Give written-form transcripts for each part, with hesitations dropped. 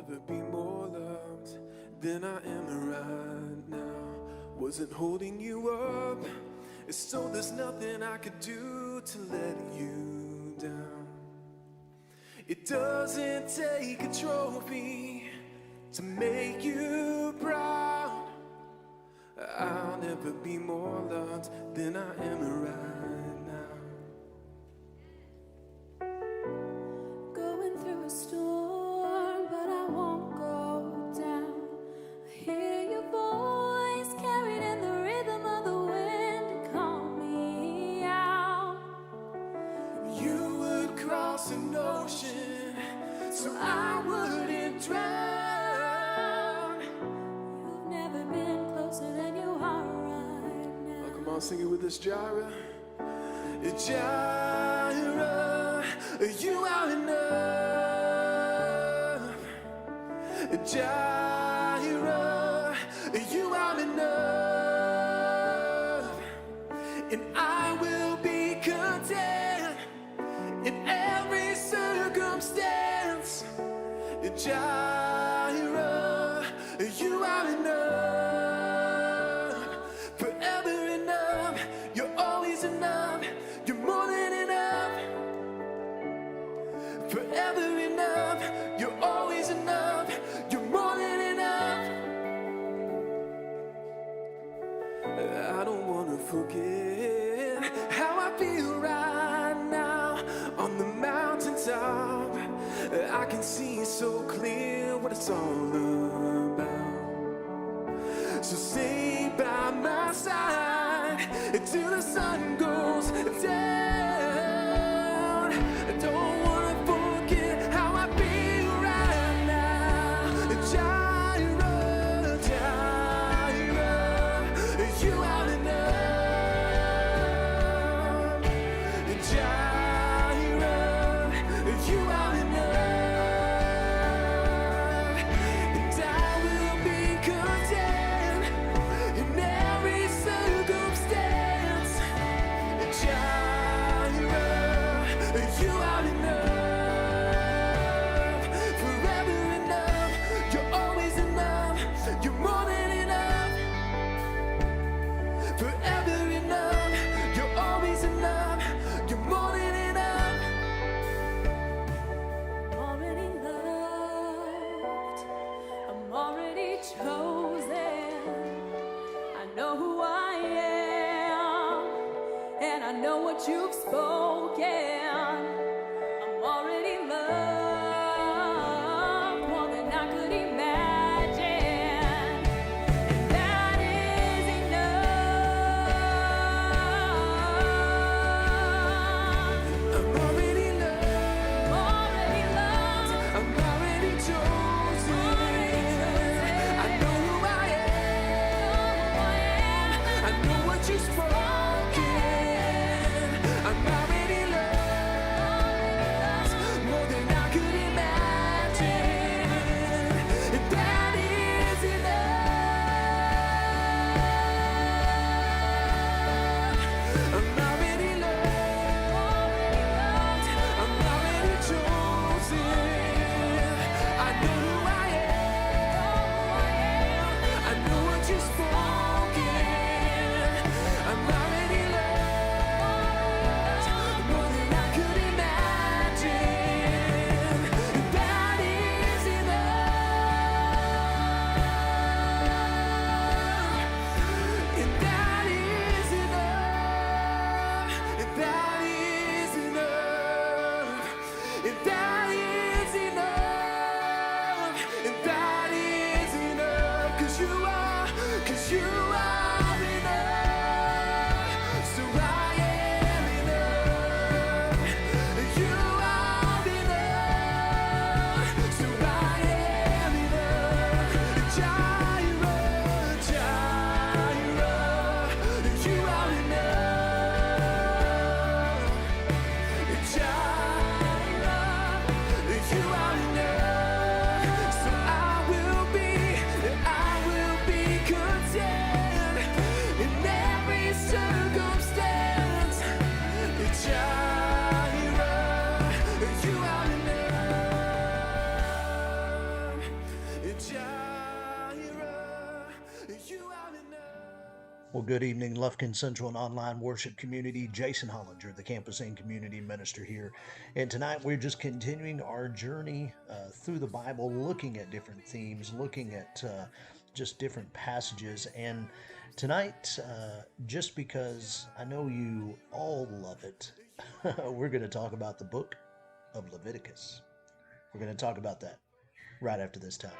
never be more loved than I am right now. Wasn't holding you up, so there's nothing I could do to let you down. It doesn't take a trophy to make you proud. I'll never be more loved than I am right now. Going through a storm, but I won't go down. I hear your voice carried in the rhythm of the wind to call me out. You would cross an ocean so I wouldn't drown. You've never been closer than you are right now. Oh, come on, sing it with us, Jireh. Jireh, you are enough. Jireh, you are enough. And I will be content in every circumstance. Jireh, you are enough. Forever enough, you're always enough. You're more than enough. Forever enough, you're always enough. You're more than enough. I don't want to forget how I feel right now on the mountaintop. I can see so clear what it's all about. So stay by my side till the sun goes down. I don't want to forget how I feel right now. Jireh, Jireh, you are enough. Jireh, you are enough. And I will be content in every circumstance. Jireh, you are enough. Forever enough, you're always enough. You're more than enough. Forever enough, you're always enough. You're more than enough. I'm already loved. I'm already chosen. I know who I am, and I know what you've spoken. I'm already loved more than I could imagine, and that is enough. I'm already loved. Already loved. I'm already chosen. I know who I am. I know what you've spoken. I'm already loved more than I could imagine. And that is enough. I'm already loved. I'm already chosen. I know who I am. I know what you've spoken. I'm already loved more than I could imagine. And that is enough. And that is enough. good evening, Lufkin Central and Online Worship Community. Jason Hollinger, the Campus and Community Minister here. And tonight we're just continuing our journey through the Bible, looking at different themes, looking at just different passages. And tonight, just because I know you all love it, we're going to talk about the book of Leviticus. We're going to talk about that right after this time.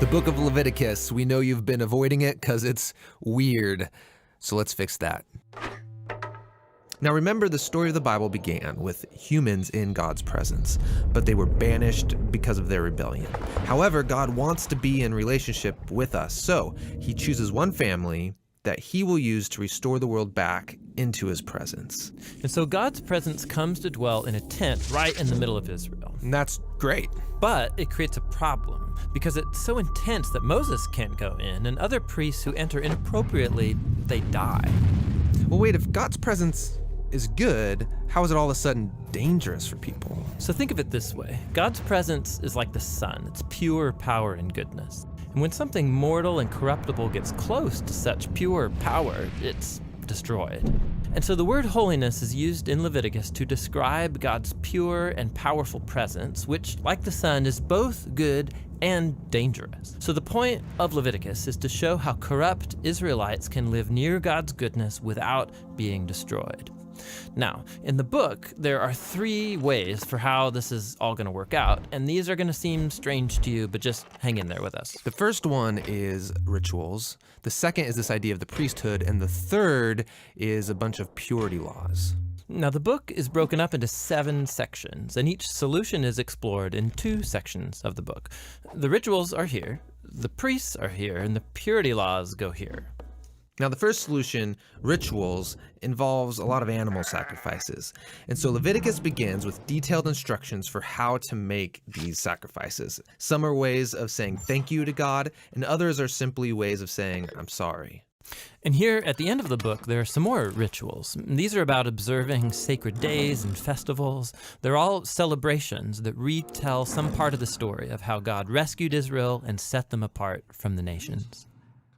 The book of Leviticus, we know you've been avoiding it because it's weird. So let's fix that. Now remember, the story of the Bible began with humans in God's presence, but they were banished because of their rebellion. However, God wants to be in relationship with us, so he chooses one family that he will use to restore the world back into his presence. And so God's presence comes to dwell in a tent right in the middle of Israel. And that's great. But it creates a problem because it's so intense that Moses can't go in, and other priests who enter inappropriately, they die. Well, wait, if God's presence is good, how is it all of a sudden dangerous for people? So think of it this way. God's presence is like the sun. It's pure power and goodness. And when something mortal and corruptible gets close to such pure power, it's destroyed. And so the word holiness is used in Leviticus to describe God's pure and powerful presence, which, like the sun, is both good and dangerous. So the point of Leviticus is to show how corrupt Israelites can live near God's goodness without being destroyed. Now, in the book, there are 3 ways for how this is all going to work out, and these are going to seem strange to you, but just hang in there with us. The first one is rituals. The second is this idea of the priesthood, and the third is a bunch of purity laws. Now, the book is broken up into 7 sections, and each solution is explored in 2 sections of the book. The rituals are here, the priests are here, and the purity laws go here. Now, the first solution, rituals, involves a lot of animal sacrifices. And so Leviticus begins with detailed instructions for how to make these sacrifices. Some are ways of saying thank you to God, and others are simply ways of saying, I'm sorry. And here at the end of the book, there are some more rituals. These are about observing sacred days and festivals. They're all celebrations that retell some part of the story of how God rescued Israel and set them apart from the nations.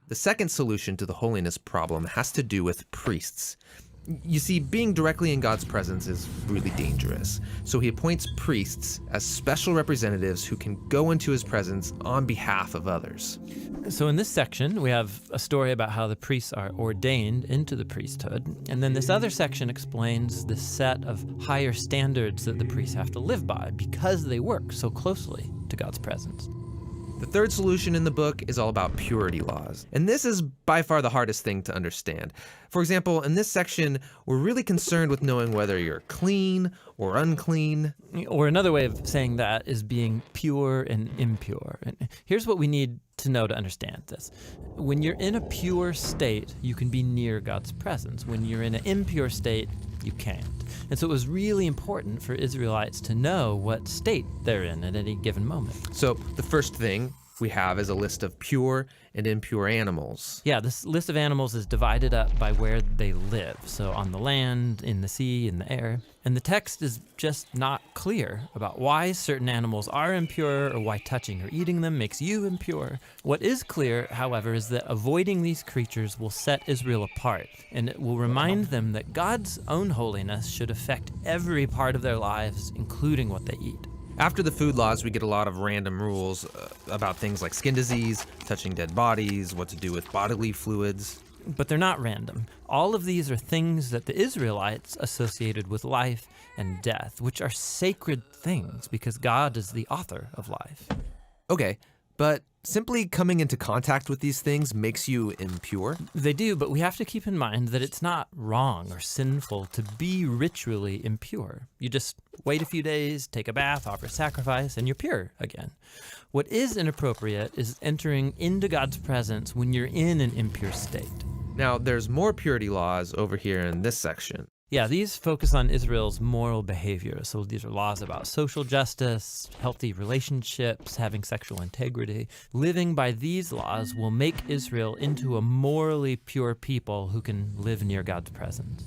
The second solution to the holiness problem has to do with priests. You see, being directly in God's presence is really dangerous. So he appoints priests as special representatives who can go into his presence on behalf of others. So in this section, we have a story about how the priests are ordained into the priesthood. And then this other section explains the set of higher standards that the priests have to live by because they work so closely to God's presence. The third solution in the book is all about purity laws. And this is by far the hardest thing to understand. For example, in this section, we're really concerned with knowing whether you're clean or unclean. Or another way of saying that is being pure and impure. And here's what we need to know to understand this. When you're in a pure state, you can be near God's presence. When you're in an impure state, you can't. And so it was really important for Israelites to know what state they're in at any given moment. So the first thing we have is a list of pure and impure animals. Yeah, this list of animals is divided up by where they live. So on the land, in the sea, in the air. And the text is just not clear about why certain animals are impure or why touching or eating them makes you impure. What is clear, however, is that avoiding these creatures will set Israel apart, and it will remind them that God's own holiness should affect every part of their lives, including what they eat. After the food laws, we get a lot of random rules about things like skin disease, touching dead bodies, what to do with bodily fluids. But they're not random. All of these are things that the Israelites associated with life and death, which are sacred things because God is the author of life. Okay, but simply coming into contact with these things makes you impure? They do, but we have to keep in mind that it's not wrong or sinful to be ritually impure. You just wait a few days, take a bath, offer sacrifice, and you're pure again. What is inappropriate is entering into God's presence when you're in an impure state. Now, there's more purity laws over here in this section. Yeah, these focus on Israel's moral behavior. So these are laws about social justice, healthy relationships, having sexual integrity. Living by these laws will make Israel into a morally pure people who can live near God's presence.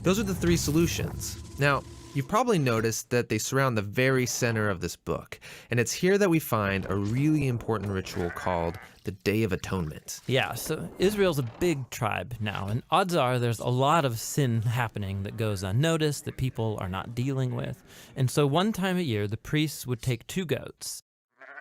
Those are the 3 solutions. Now, you've probably noticed that they surround the very center of this book, and it's here that we find a really important ritual called the Day of Atonement. Yeah, so Israel's a big tribe now, and odds are there's a lot of sin happening that goes unnoticed, that people are not dealing with. And so one time a year, the priests would take 2 goats,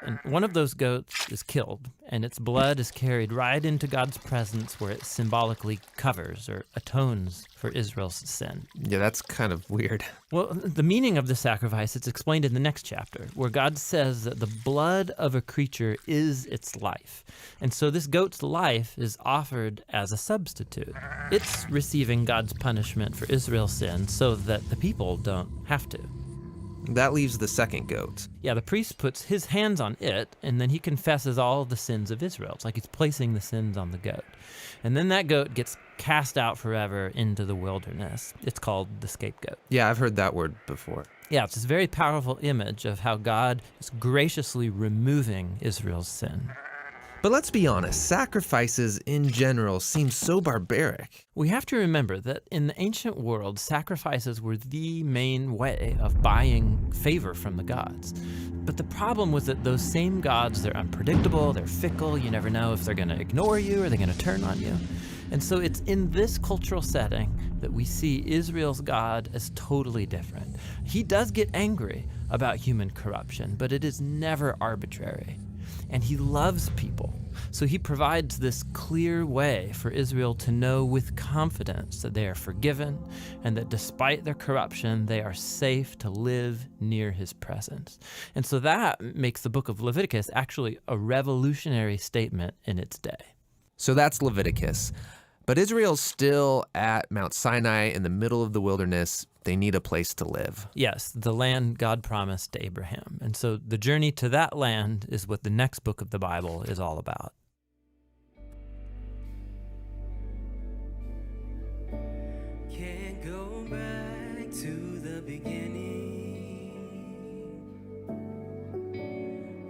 And one of those goats is killed, and its blood is carried right into God's presence where it symbolically covers or atones for Israel's sin. Yeah, that's kind of weird. Well, the meaning of the sacrifice, it's explained in the next chapter, where God says that the blood of a creature is its life. And so this goat's life is offered as a substitute. It's receiving God's punishment for Israel's sin so that the people don't have to. That leaves the second goat. Yeah, the priest puts his hands on it, and then he confesses all the sins of Israel. It's like he's placing the sins on the goat. And then that goat gets cast out forever into the wilderness. It's called the scapegoat. Yeah, I've heard that word before. Yeah, it's this very powerful image of how God is graciously removing Israel's sin. But let's be honest, sacrifices in general seem so barbaric. We have to remember that in the ancient world, sacrifices were the main way of buying favor from the gods. But the problem was that those same gods, they're unpredictable, they're fickle, you never know if they're going to ignore you or they're going to turn on you. And so it's in this cultural setting that we see Israel's God as totally different. He does get angry about human corruption, but it is never arbitrary. And he loves people. So he provides this clear way for Israel to know with confidence that they are forgiven and that despite their corruption, they are safe to live near his presence. And so that makes the book of Leviticus actually a revolutionary statement in its day. So that's Leviticus. But Israel's still at Mount Sinai in the middle of the wilderness. They need a place to live. Yes, the land God promised to Abraham. And so the journey to that land is what the next book of the Bible is all about. Can't go back to the beginning.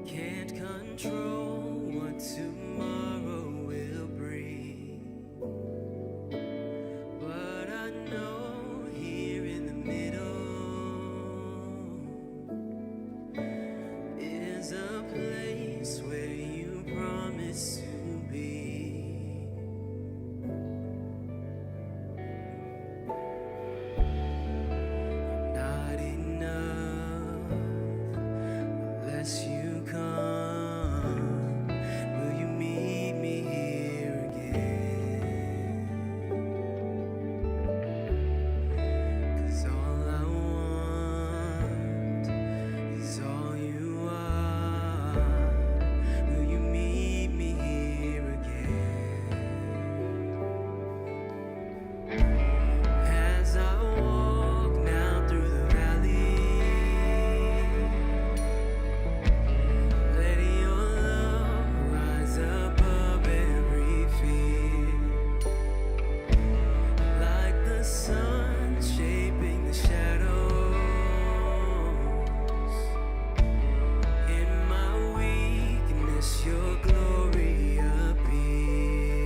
Can't control what tomorrow will bring. But I know here in the middle is a place where you promise to be. Not enough unless you come. Will you meet me here again? 'Cause all I want is all you are. Will you meet me here again? As I walk now through the valley, let your love rise above every fear. Like the sun shaping the shadows, in my weakness your glory appears.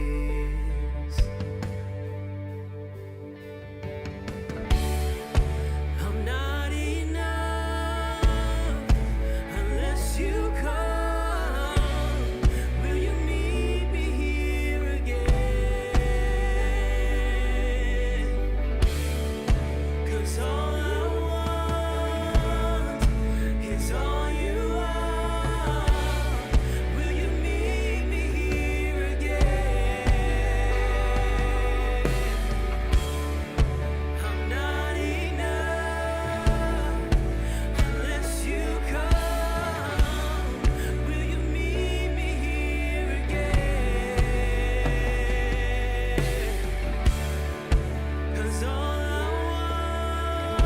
I'm not enough unless you come. Will you meet me here again? 'Cause all I want is all you are. Will you meet me here again? I'm not enough unless you come. Will you meet me here again? 'Cause all I want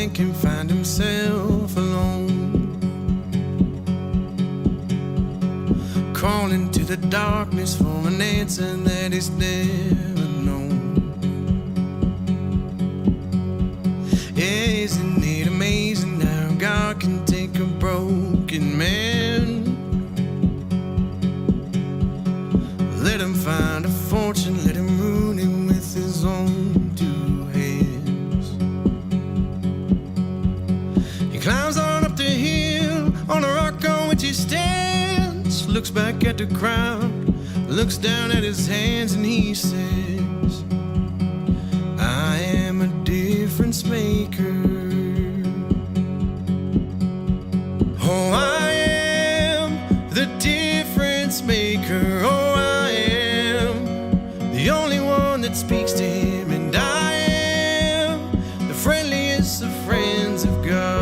man can find himself alone, crawling to the darkness for an answer that he's never known. Isn't it amazing how God can take a broken man, let him find a fortune, let him ruin it with his own two hands. He climbs on up the hill, on a rock on which he stands, looks back at the crowd, looks down at his hands, and he says, I am a difference maker. Oh, I am the difference maker. Oh, I am the only one that speaks to him, and I am the friendliest of friends of God.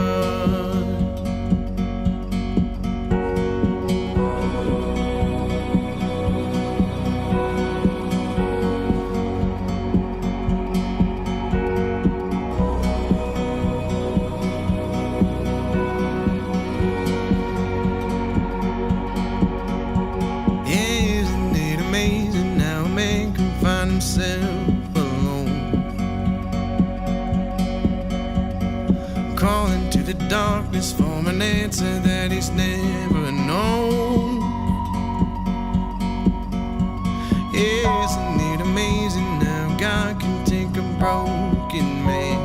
Isn't it amazing how a man can find himself alone, calling to the darkness for an answer that he's never known? Isn't it amazing how God can take a broken man,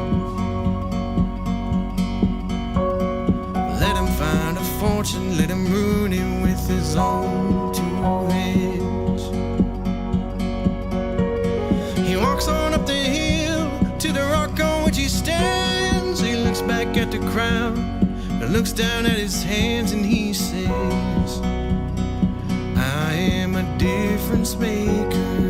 let him find a fortune, let him ruin it with his own two hands. He walks on up the hill to the rock on which he stands. He looks back at the crowd and looks down at his hands, and he says, I am a difference maker.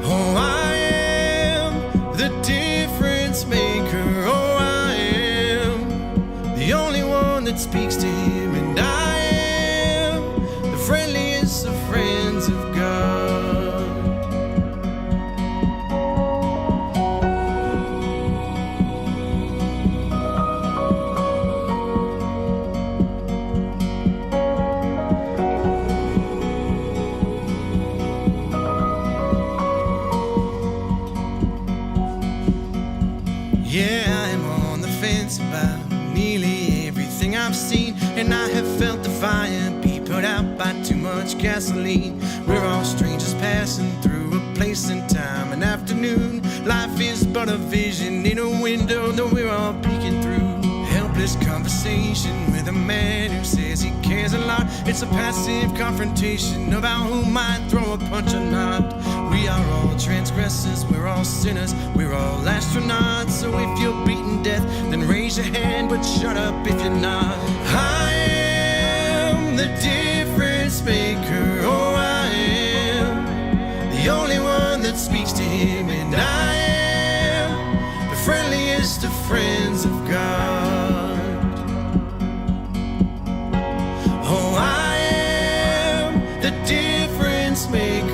Oh, I am the difference maker. Oh, I am the only one that speaks to him, and I am the friendliest of friends of God. Yeah, I'm on the fence about nearly everything I've seen, and I have felt the fire be put out by too much gasoline. We're all strangers passing through a place in time, an afternoon. Life is but a vision in a window that we're all peeking through. Helpless conversation with a man who says he cares a lot. It's a passive confrontation about who might throw a punch or not. We are all transgressors, we're all sinners, we're all astronauts. So if you're beaten death, then raise your hand, but shut up if you're not. I am the difference maker. Oh, I am the only one that speaks to him, and I am the friendliest of friends of God. Oh, I am the difference maker.